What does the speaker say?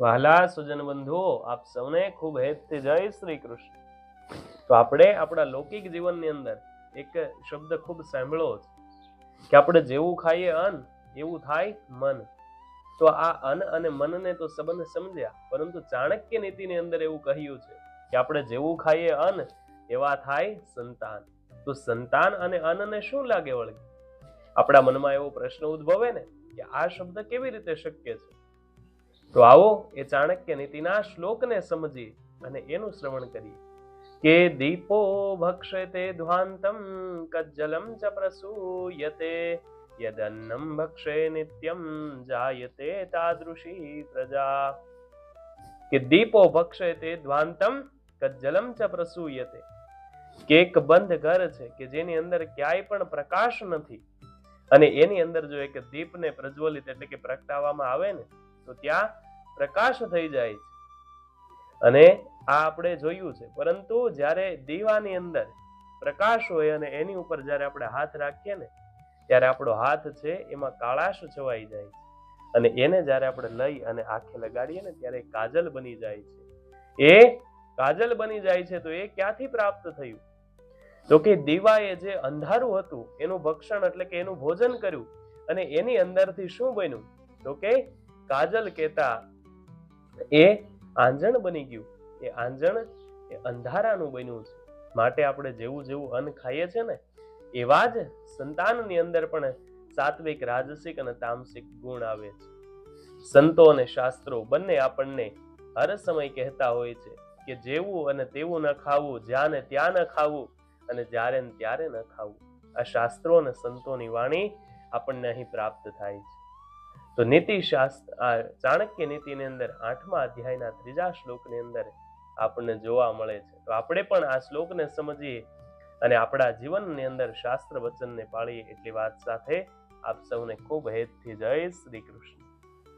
વહાલા સુજન બંધુઓ, આપ સૌને ખૂબ હેતથી જય શ્રી કૃષ્ણ. તો આપણે આપણા લૌકિક જીવનની અંદર એક શબ્દ ખૂબ સાંભળ્યો છે કે આપણે જેવું ખાઈએ અન્ન એવું થાય મન. તો આ અન્ન અને મનને તો સંબંધ સમજ્યા, પરંતુ ચાણક્ય નીતિની અંદર એવું કહ્યું છે કે આપણે જેવું ખાઈએ અન્ન એવા થાય સંતાન. તો સંતાન અને અન્નને શું લાગે વળગે? આપણા મનમાં એવો પ્રશ્ન ઉદ્ભવે ને કે આ શબ્દ કેવી રીતે શક્ય છે? તો આવો એ ચાણક્ય નીતિના શ્લોકને સમજી અને એનું શ્રવણ કરીએ કે દીપો ભક્ષતે ધ્વાંતમ કજ્જલમ ચ પ્રસૂયતે યદન્નમ ભક્ષે નિત્યમ જાયતે તાદૃશી પ્રજા. કે દીપો ભક્ષતે ધ્વાંતમ કજ્જલમ ચ પ્રસૂયતે, કે એક બંધ ઘર છે કે જેની અંદર ક્યાંય પણ પ્રકાશ નથી, અને એની અંદર જો એક દીપને પ્રજ્વલિત એટલે કે પ્રગટાવવામાં આવે ને તો ત્યાં પ્રકાશ થઈ જાય છે. અને આ આપણે જોયું છે. પરંતુ જ્યારે દીવાની અંદર પ્રકાશ હોય અને એની ઉપર જ્યારે આપણે હાથ રાખીએ ને ત્યારે આપણો હાથ છે એમાં કાળાશ છવાઈ જાય છે, અને એને જ્યારે આપણે લઈ અને આંખે લગાડીએ ને ત્યારે કાજલ બની જાય છે. એ કાજલ બની જાય છે. તો એ ક્યાંથી પ્રાપ્ત થયું? તો કે દીવાએ જે અંધારું હતું એનું ભક્ષણ એટલે કે એનું ભોજન કર્યું, અને એની અંદરથી શું બન્યું? તો કે કાજલ કહેતા એ આંજણ બની ગયું. એ આંજણ એ અંધારાનું બન્યું છે. માટે આપણે જેવું જેવું અન્ન ખાઈએ છે ને એવા જ સંતાનની અંદર પણ સાત્વિક, રાજસિક અને તામસિક ગુણ આવે છે. સંતો અને શાસ્ત્રો બંને આપણને હર સમય કહેતા હોય છે કે જેવું અને તેવું ન ખાવું, જ્યાં ને ત્યાં ન ખાવું, અને જ્યારે ને ત્યારે ન ખાવું. આ શાસ્ત્રો અને સંતોની વાણી આપણને અહીં પ્રાપ્ત થાય છે. તો નીતિ શાસ્ત્ર, આ ચાણક્ય નીતિની અંદર 8મા અધ્યાયના 3જા શ્લોકની અંદર આપણને જોવા મળે છે. તો આપણે પણ આ શ્લોકને સમજીએ અને આપણા જીવનની અંદર શાસ્ત્ર વચનને પાળીએ એટલી વાત સાથે આપ સૌને ખૂબ હેતથી જય શ્રી કૃષ્ણ.